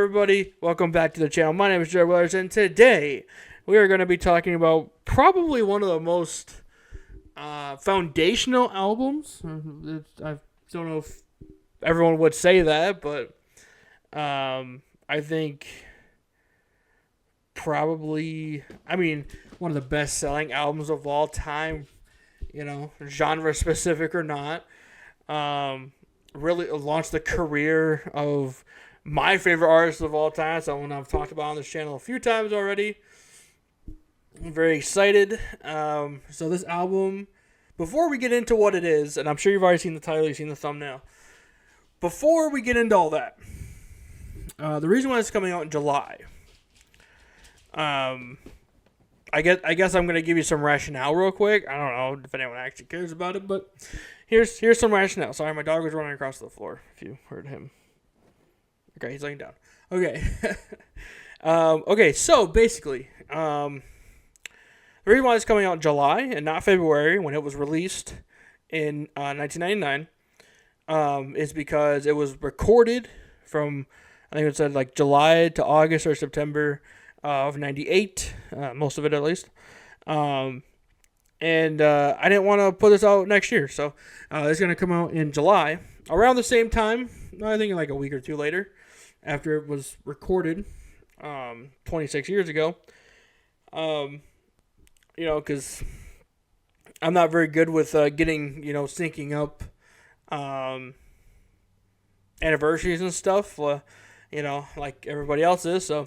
everybody? Welcome back to the channel. My name is Jared Willers, and today we are going to be talking about probably one of the most foundational albums. I don't know if everyone would say that, but I think probably, one of the best-selling albums of all time, genre specific or not. Really launched the career of my favorite artist of all time, someone I've talked about on this channel a few times already. I'm very excited. So this album, before we get into what it is, and I'm sure you've already seen the title, you've seen the thumbnail. Before we get into all that, the reason why it's coming out in July, I guess I'm going to give you some rationale real quick. I don't know if anyone actually cares about it, but here's some rationale. Sorry, my dog was running across the floor, if you heard him. Okay, he's laying down. Okay. Okay, so basically, the reason why it's coming out in July and not February when it was released in 1999 is because it was recorded from, I think it said like July to August or September of 98, most of it at least. And I didn't want to put this out next year, so it's going to come out in July. Around the same time, I think like a week or two later, after it was recorded 26 years ago. Because I'm not very good with getting, syncing up anniversaries and stuff, like everybody else is. So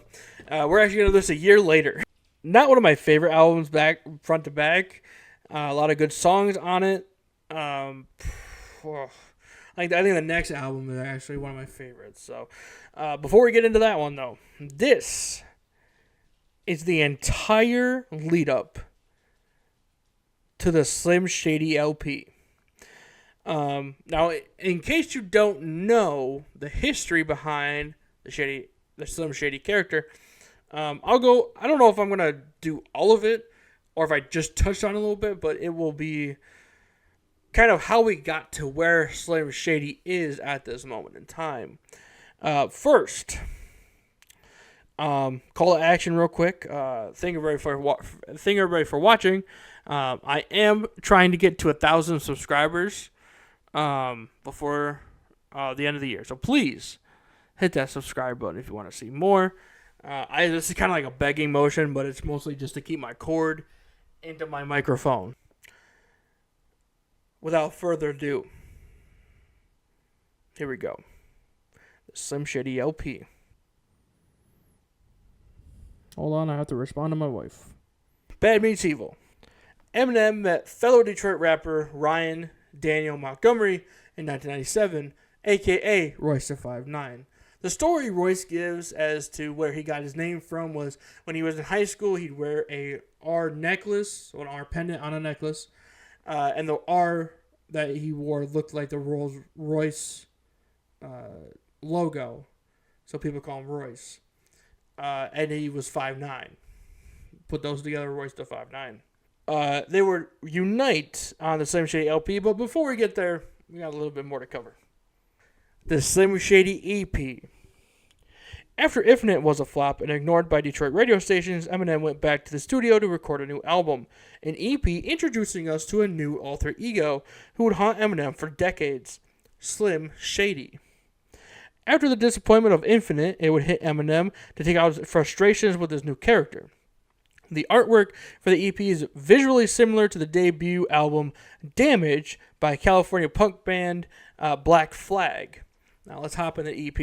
we're actually going to do this a year later. Not one of my favorite albums back front to back. A lot of good songs on it. I think the next album is actually one of my favorites. So before we get into that one, though, this is the entire lead up to the Slim Shady LP. Now, in case you don't know the history behind the Slim Shady character, I don't know if I'm gonna do all of it or if I just touched on it a little bit, but it will be kind of how we got to where Slim Shady is at this moment in time. First, call to action real quick. Thank everybody for watching. I am trying to get to 1,000 subscribers before the end of the year. So please hit that subscribe button if you want to see more. This is kind of like a begging motion, but it's mostly just to keep my cord into my microphone. Without further ado, here we go. The Slim Shady LP. Hold on, I have to respond to my wife. Bad Meets Evil. Eminem met fellow Detroit rapper Ryan Daniel Montgomery in 1997, a.k.a. Royce da 5'9". The story Royce gives as to where he got his name from was when he was in high school, he'd wear a R necklace, or an R pendant on a necklace, and the R that he wore looked like the Rolls Royce logo, so people call him Royce. And he was 5'9". Put those together, Royce da 5'9". They would unite on the Slim Shady LP, but before we get there, we got a little bit more to cover. The Slim Shady EP. After Infinite was a flop and ignored by Detroit radio stations, Eminem went back to the studio to record a new album, an EP introducing us to a new alter ego who would haunt Eminem for decades, Slim Shady. After the disappointment of Infinite, it would hit Eminem to take out his frustrations with his new character. The artwork for the EP is visually similar to the debut album Damage by California punk band Black Flag. Now let's hop into the EP.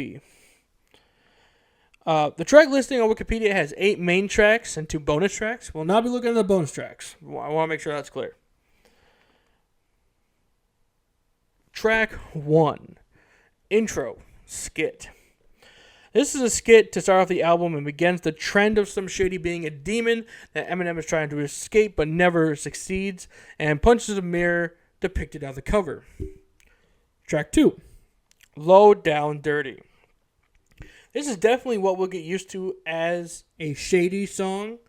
The track listing on Wikipedia has 8 main tracks and 2 bonus tracks. We'll not be looking at the bonus tracks. I want to make sure that's clear. Track 1. Intro. Skit. This is a skit to start off the album and begins the trend of Slim Shady being a demon that Eminem is trying to escape but never succeeds, and punches a mirror depicted on the cover. Track 2. Low Down Dirty. This is definitely what we'll get used to as a Shady song.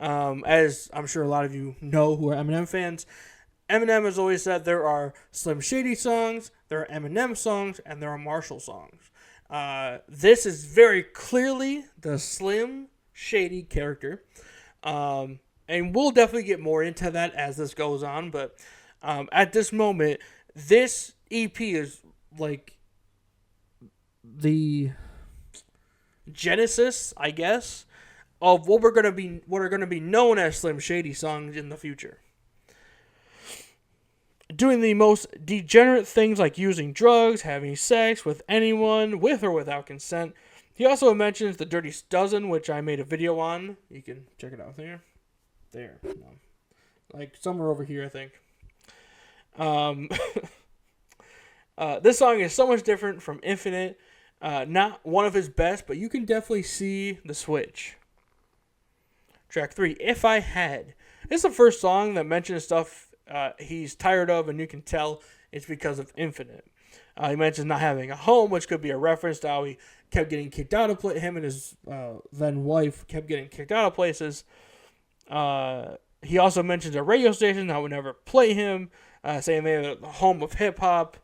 As I'm sure a lot of you know who are Eminem fans, Eminem has always said there are Slim Shady songs, there are Eminem songs, and there are Marshall songs. This is very clearly the Slim Shady character. And we'll definitely get more into that as this goes on. But at this moment, this EP is like the genesis, I guess, of what are gonna be known as Slim Shady songs in the future. Doing the most degenerate things like using drugs, having sex with anyone, with or without consent. He also mentions the Dirty Dozen, which I made a video on. You can check it out there. There. No. Like somewhere over here, I think. This song is so much different from Infinite. Not one of his best, but you can definitely see the switch. Track 3, If I Had. This is the first song that mentions stuff he's tired of, and you can tell it's because of Infinite. He mentions not having a home, which could be a reference to how he kept getting kicked out of him and his then wife kept getting kicked out of places. He also mentions a radio station that would never play him, saying they're the home of hip-hop.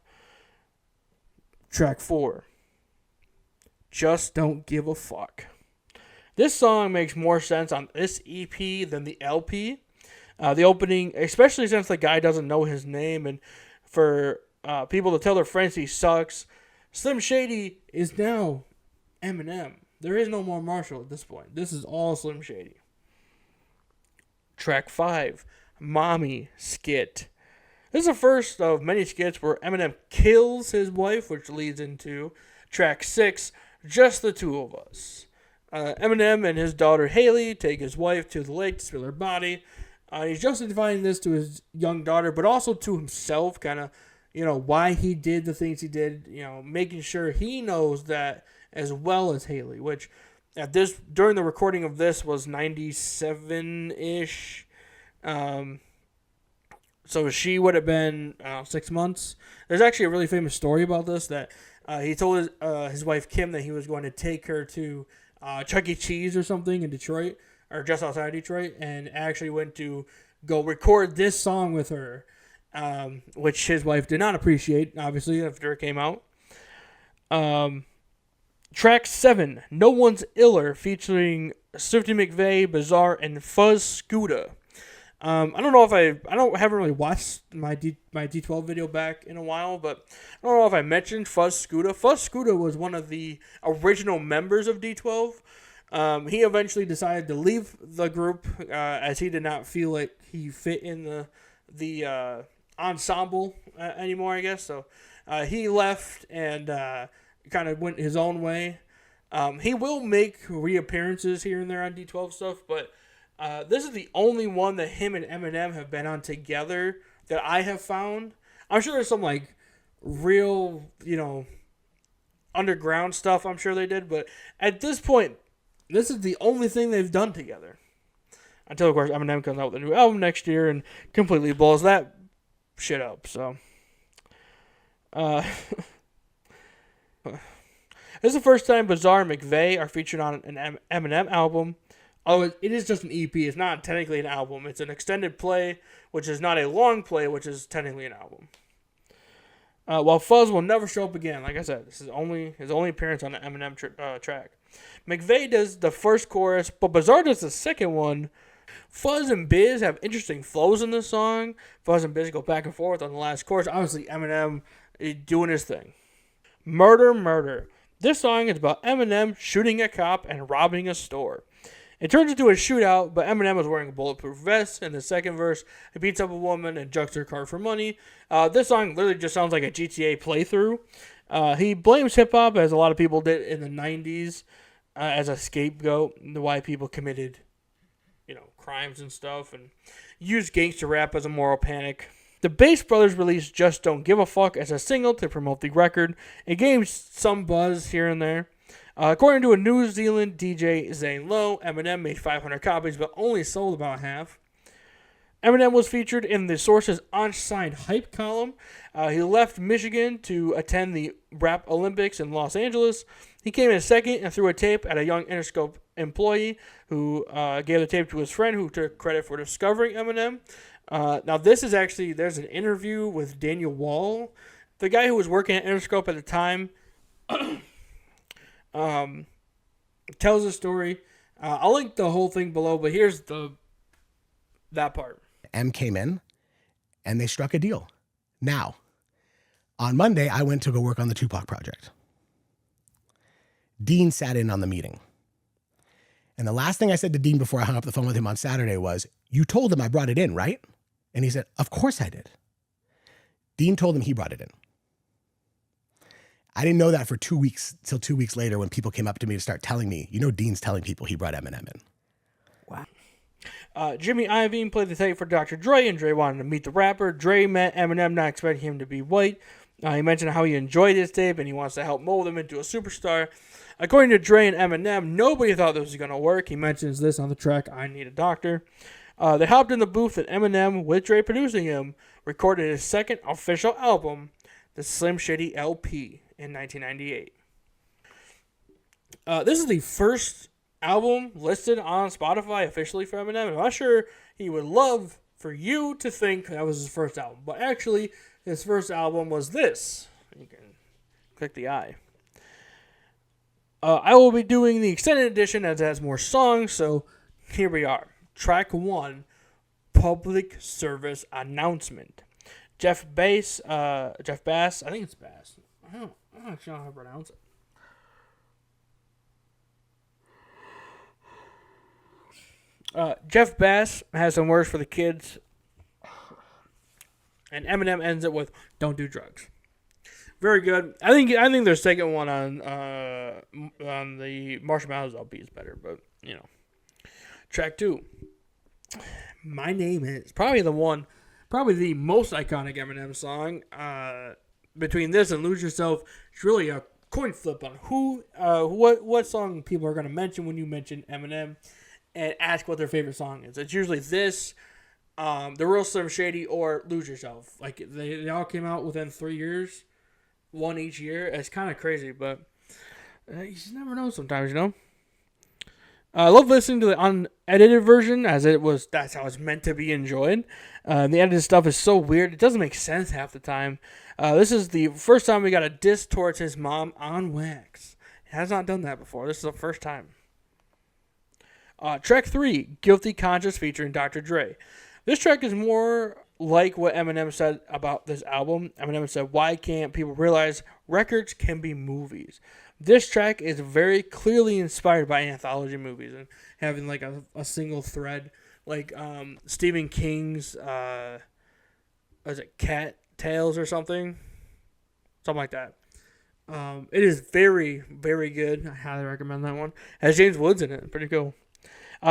Track 4, Just Don't Give a Fuck. This song makes more sense on this EP than the LP. The opening, especially since the guy doesn't know his name, and for people to tell their friends he sucks. Slim Shady is now Eminem. There is no more Marshall at this point. This is all Slim Shady. Track 5, Mommy Skit. This is the first of many skits where Eminem kills his wife, which leads into track 6, Just the Two of Us. Eminem and his daughter Haley take his wife to the lake to spill her body. He's justifying this to his young daughter, but also to himself, kind of, why he did the things he did, making sure he knows that as well as Haley, which during the recording of this was 97-ish. So she would have been 6 months. There's actually a really famous story about this that he told his wife Kim that he was going to take her to Chuck E. Cheese or something in Detroit, or just outside Detroit, and actually went to go record this song with her, which his wife did not appreciate, obviously, after it came out. Track 7, No One's Iller, featuring Swifty McVeigh, Bizarre, and Fuzz Scooter. I don't know if haven't really watched my D12 video back in a while, but I don't know if I mentioned Fuzz Scooter. Fuzz Scooter was one of the original members of D12. He eventually decided to leave the group as he did not feel like he fit in the ensemble anymore, I guess. So he left and kind of went his own way. He will make reappearances here and there on D12 stuff, but this is the only one that him and Eminem have been on together that I have found. I'm sure there's some like real, underground stuff I'm sure they did, but at this point, this is the only thing they've done together. Until, of course, Eminem comes out with a new album next year and completely blows that shit up. So, this is the first time Bizarre and McVeigh are featured on an Eminem album. Oh, it is just an EP. It's not technically an album. It's an extended play, which is not a long play, which is technically an album. While Fuzz will never show up again, like I said, this is his only appearance on the Eminem track. McVeigh does the first chorus, but Bizarre does the second one. Fuzz and Biz have interesting flows in this song. Fuzz and Biz go back and forth on the last chorus. Obviously, Eminem is doing his thing. Murder, Murder. This song is about Eminem shooting a cop and robbing a store. It turns into a shootout, but Eminem is wearing a bulletproof vest. In the second verse, he beats up a woman and jugs her car for money. This song literally just sounds like a GTA playthrough. He blames hip-hop, as a lot of people did in the 90s, as a scapegoat, why people committed, crimes and stuff, and used gangster rap as a moral panic. The Bass Brothers released Just Don't Give a Fuck as a single to promote the record. It gained some buzz here and there. According to a New Zealand DJ, Zane Lowe, Eminem made 500 copies but only sold about half. Eminem was featured in the Source's Unsigned Hype column. He left Michigan to attend the Rap Olympics in Los Angeles. He came in second and threw a tape at a young Interscope employee who gave the tape to his friend, who took credit for discovering Eminem. Now, this is actually, there's an interview with Daniel Wall, the guy who was working at Interscope at the time. Tells a story. I'll link the whole thing below, but here's that part. M came in and they struck a deal. Now, on Monday, I went to go work on the Tupac project. Dean sat in on the meeting. And the last thing I said to Dean before I hung up the phone with him on Saturday was, "You told him I brought it in, right?" And he said, "Of course I did." Dean told him he brought it in. I didn't know that for 2 weeks, till 2 weeks later when people came up to me to start telling me, Dean's telling people he brought Eminem in. Wow. Jimmy Iovine played the tape for Dr. Dre, and Dre wanted to meet the rapper. Dre met Eminem, not expecting him to be white. He mentioned how he enjoyed his tape and he wants to help mold him into a superstar. According to Dre and Eminem, nobody thought this was going to work. He mentions this on the track I Need a Doctor. They hopped in the booth and Eminem, with Dre producing him, recorded his second official album, the Slim Shady LP, in 1998. This is the first album listed on Spotify officially for Eminem. I'm not sure he would love for you to think that was his first album, but actually his first album was this. You can click the eye. I will be doing the extended edition as it has more songs, so here we are. Track 1, Public Service Announcement. Jeff Bass, I think it's Bass. I don't actually know how to pronounce it. Jeff Bass has some words for the kids, and Eminem ends it with "Don't do drugs." Very good. I think their second one on the Marshmallows LP is better, but Track 2, My Name Is, probably the most iconic Eminem song. Between this and Lose Yourself, it's really a coin flip on what song people are going to mention when you mention Eminem, and ask what their favorite song is. It's usually this, The Real Slim Shady, or Lose Yourself. Like, they all came out within 3 years, one each year. It's kind of crazy, but you just never know sometimes, I love listening to the unedited version, that's how it's meant to be enjoyed. The edited stuff is so weird, it doesn't make sense half the time. This is the first time we got a diss towards his mom on wax. He has not done that before. This is the first time. Track 3, Guilty Conscience featuring Dr. Dre. This track is more like what Eminem said about this album. Eminem said, "Why can't people realize records can be movies?" This track is very clearly inspired by anthology movies and having like a single thread, like Stephen King's, was it Cat Tales or something like that. It is very, very good. I highly recommend that one. It has James Woods in it. Pretty cool.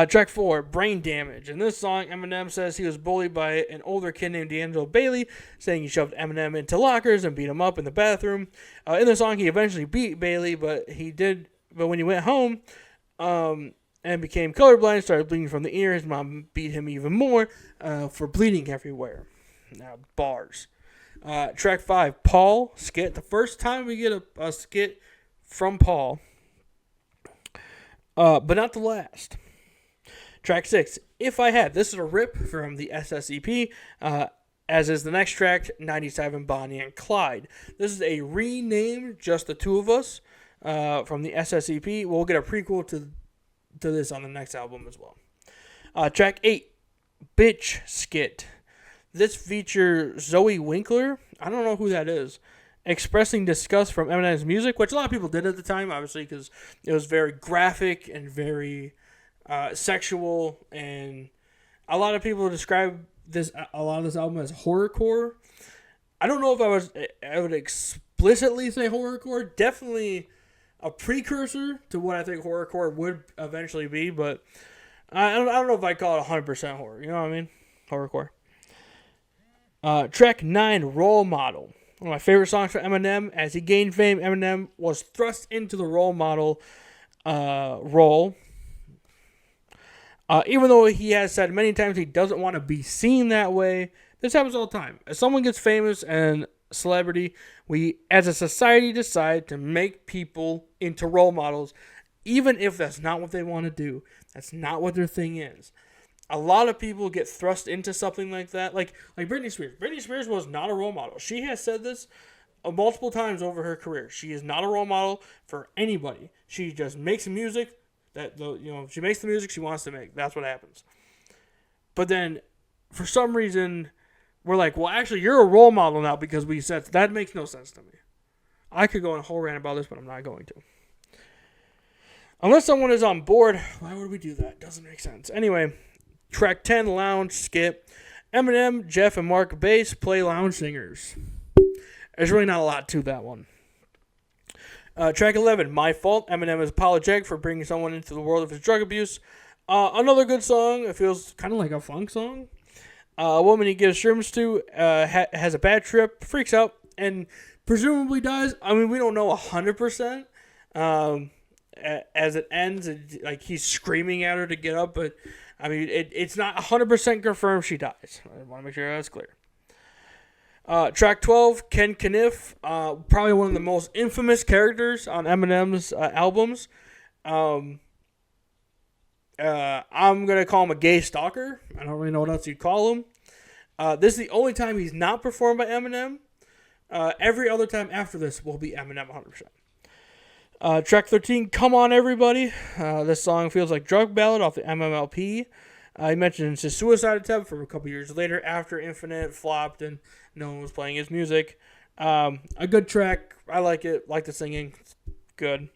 Track 4, Brain Damage. In this song, Eminem says he was bullied by an older kid named D'Angelo Bailey, saying he shoved Eminem into lockers and beat him up in the bathroom. In the song, he eventually beat Bailey, but when he went home and became colorblind, started bleeding from the ear, his mom beat him even more for bleeding everywhere. Now, bars. Track 5, Paul skit. The first time we get a skit from Paul, but not the last. Track 6, If I Had. This is a rip from the SSEP, as is the next track, 97, Bonnie and Clyde. This is a renamed Just the Two of Us from the SSEP. We'll get a prequel to this on the next album as well. Track 8, Bitch Skit. This features Zoe Winkler. I don't know who that is. Expressing disgust from Eminem's music, which a lot of people did at the time, obviously, because it was very graphic and very sexual, and a lot of people describe a lot of this album as horrorcore. I don't know if I would explicitly say horrorcore. Definitely a precursor to what I think horrorcore would eventually be, but I don't know if I'd call it 100% horror. You know what I mean? Horrorcore. Track 9, Role Model. One of my favorite songs for Eminem. As he gained fame, Eminem was thrust into the role model role. Even though he has said many times he doesn't want to be seen that way, this happens all the time. As someone gets famous and celebrity, we as a society decide to make people into role models, even if that's not what they want to do. That's not what their thing is. A lot of people get thrust into something like that, like Britney Spears. Britney Spears was not a role model. She has said this multiple times over her career. She is not a role model for anybody. She just makes music she makes the music she wants to make. That's what happens. But then, for some reason, we're like, well, actually, you're a role model now because we said that makes no sense to me. I could go on a whole rant about this, but I'm not going to. Unless someone is on board, why would we do that? Doesn't make sense. Anyway, track 10, Lounge, skip. Eminem, Jeff, and Mark Bass play lounge singers. There's really not a lot to that one. Track 11, My Fault. Eminem is apologetic for bringing someone into the world of his drug abuse. Another good song. It feels kind of like a funk song. A woman he gives shrooms to has a bad trip, freaks out, and presumably dies. I mean, we don't know 100%. As it ends, like he's screaming at her to get up, but I mean, it's not 100% confirmed she dies. I want to make sure that's clear. Track 12, Ken Kniff, probably one of the most infamous characters on Eminem's albums. I'm going to call him a gay stalker. I don't really know what else you'd call him. This is the only time he's not performed by Eminem. Every other time after this will be Eminem 100%. Track 13, Come On Everybody. This song feels like drug ballad off the MMLP. He mentions his suicide attempt from a couple years later after Infinite flopped and no one was playing his music. A good track. I like it. Like the singing. It's good.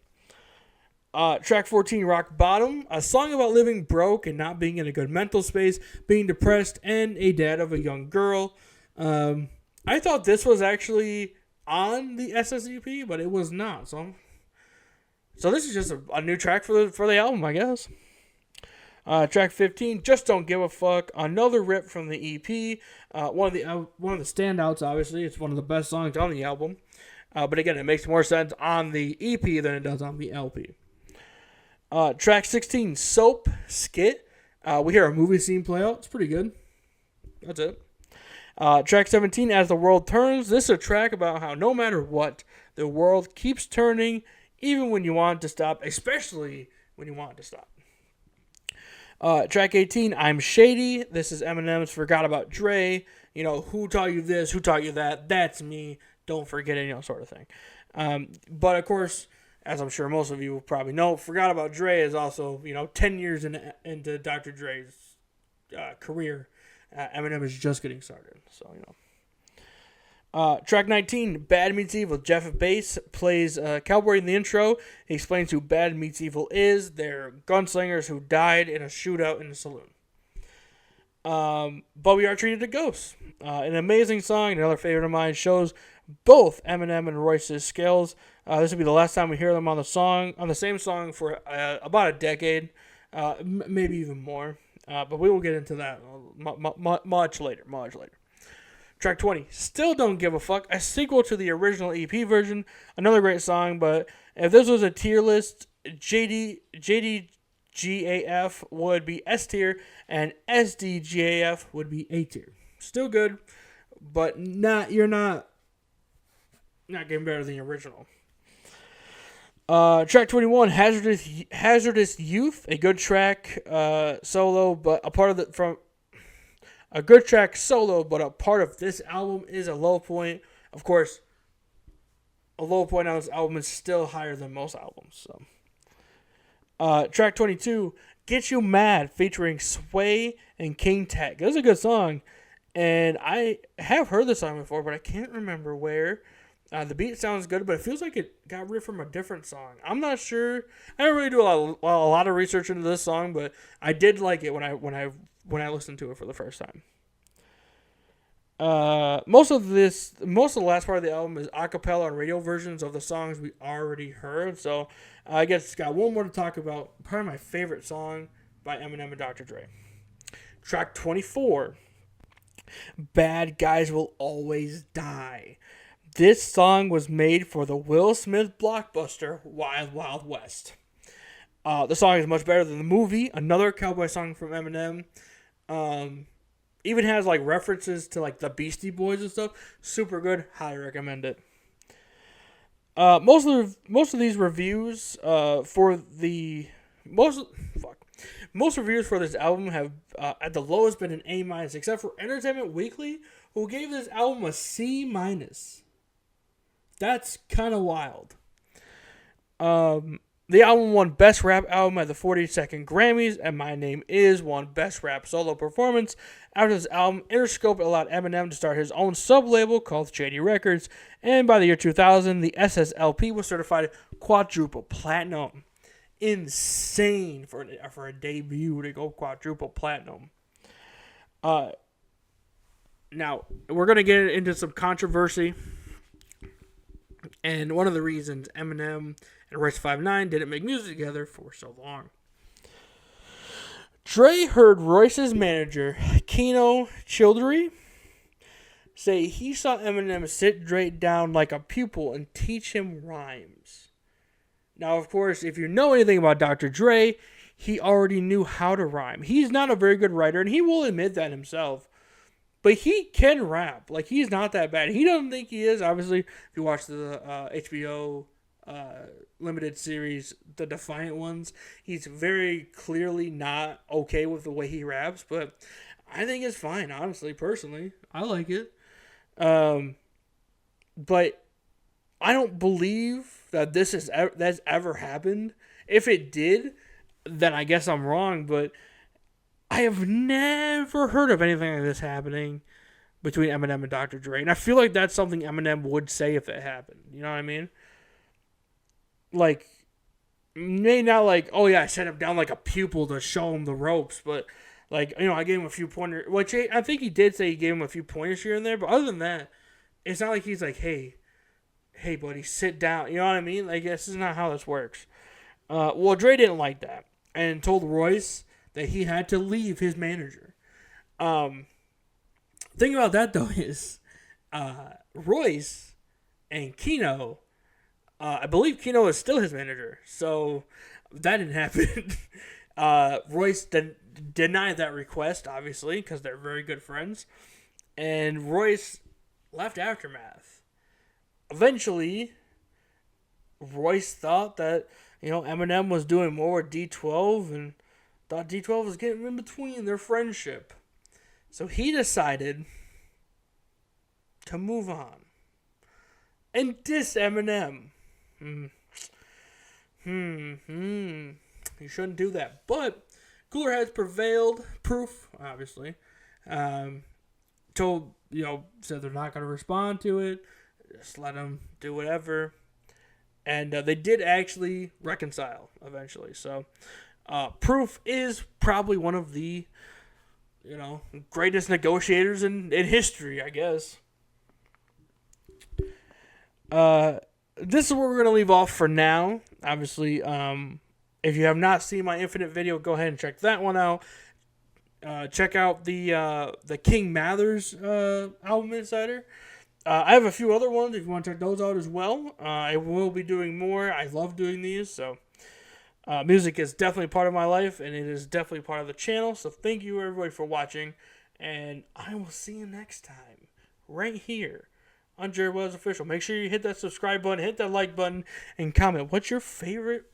Track 14, Rock Bottom. A song about living broke and not being in a good mental space, being depressed, and a dad of a young girl. I thought this was actually on the SSEP, but it was not. So this is just a new track for the album, I guess. Track 15, Just Don't Give a Fuck. Another rip from the EP. One of the standouts, obviously. It's one of the best songs on the album. But again, it makes more sense on the EP than it does on the LP. Track 16, Soap, skit. We hear a movie scene play out. It's pretty good. That's it. Track 17, As the World Turns. This is a track about how no matter what, the world keeps turning, even when you want it to stop, especially when you want it to stop. Track 18, I'm Shady. This is Eminem's Forgot About Dre. Who taught you this? Who taught you that? That's me. Don't forget it, sort of thing. But of course, as I'm sure most of you will probably know, Forgot About Dre is also, 10 years into Dr. Dre's career. Eminem is just getting started. So, Track 19, Bad Meets Evil. Jeff Bass plays Cowboy in the intro. He explains who Bad Meets Evil is. They're gunslingers who died in a shootout in a saloon. But We Are Treated to Ghosts. An amazing song, another favorite of mine, shows both Eminem and Royce's skills. This will be the last time we hear them on the same song for about a decade, maybe even more. But we will get into that much later. Track 20, Still Don't Give a Fuck, a sequel to the original EP version. Another great song, but if this was a tier list, JDGAF would be S tier, and SDGAF would be A tier. Still good, but you're not getting better than the original. Track 21, Hazardous Youth, a good track solo, but a part of a good track solo, but a part of this album is a low point. Of course, a low point on this album is still higher than most albums. So, track 22, Get You Mad, featuring Sway and King Tech. This is a good song, and I have heard this song before, but I can't remember where. The beat sounds good, but it feels like it got ripped from a different song. I'm not sure. I don't really do a lot of research into this song, but I did like it when I listened to it for the first time. Most of the last part of the album is a cappella and radio versions of the songs we already heard. So I guess it's got one more to talk about. Probably my favorite song by Eminem and Dr. Dre. Track 24, Bad Guys Will Always Die. This song was made for the Will Smith blockbuster Wild Wild West. The song is much better than the movie. Another cowboy song from Eminem. Even has references to the Beastie Boys and stuff. Super good. Highly recommend it. Most of these reviews most reviews for this album have at the lowest been an A-, except for Entertainment Weekly, who gave this album a C-. That's kind of wild. The album won Best Rap Album at the 42nd Grammys, and My Name Is won Best Rap Solo Performance. After this album, Interscope allowed Eminem to start his own sub-label called Shady Records, and by the year 2000, the SSLP was certified quadruple platinum. Insane for a debut to go quadruple platinum. Now, we're going to get into some controversy. And one of the reasons Eminem and Royce 5'9" didn't make music together for so long. Dre heard Royce's manager, Keno Childry, say he saw Eminem sit Dre down like a pupil and teach him rhymes. Now, of course, if you know anything about Dr. Dre, he already knew how to rhyme. He's not a very good writer, and he will admit that himself. But he can rap. Like, he's not that bad. He doesn't think he is. Obviously, if you watch the HBO limited series, The Defiant Ones, he's very clearly not okay with the way he raps. But I think it's fine, honestly, personally. I like it. But I don't believe that that's ever happened. If it did, then I guess I'm wrong. But I have never heard of anything like this happening between Eminem and Dr. Dre. And I feel like that's something Eminem would say if it happened. You know what I mean? Like, maybe not like, oh yeah, I set him down like a pupil to show him the ropes. But, like, you know, I gave him a few pointers. Which I think he did say he gave him a few pointers here and there. But other than that, it's not like he's like, hey buddy, sit down. You know what I mean? Like, this is not how this works. Well, Dre didn't like that. And told Royce that he had to leave his manager. Thing about that, though, is Royce and Keno, I believe Keno is still his manager, so that didn't happen. Royce denied that request, obviously, because they're very good friends, and Royce left Aftermath. Eventually, Royce thought that, you know, Eminem was doing more with D12, and thought D12 was getting in between their friendship. So he decided to move on and diss Eminem. He shouldn't do that. But cooler heads prevailed. Proof, obviously. Said they're not going to respond to it. Just let them do whatever. And they did actually reconcile eventually. So Proof is probably one of the, greatest negotiators in history, I guess. This is where we're going to leave off for now. Obviously, if you have not seen my Infinite video, go ahead and check that one out. Check out the King Mathers album Insider. I have a few other ones if you want to check those out as well. I will be doing more. I love doing these, so music is definitely part of my life, and it is definitely part of the channel. So thank you, everybody, for watching, and I will see you next time, right here on Jared Wells Official. Make sure you hit that subscribe button, hit that like button, and comment. What's your favorite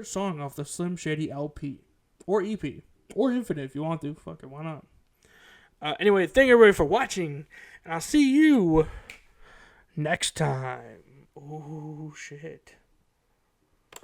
song off the Slim Shady LP or EP or Infinite if you want to? Fuck it, why not? Anyway, thank you, everybody, for watching, and I'll see you next time. Oh shit.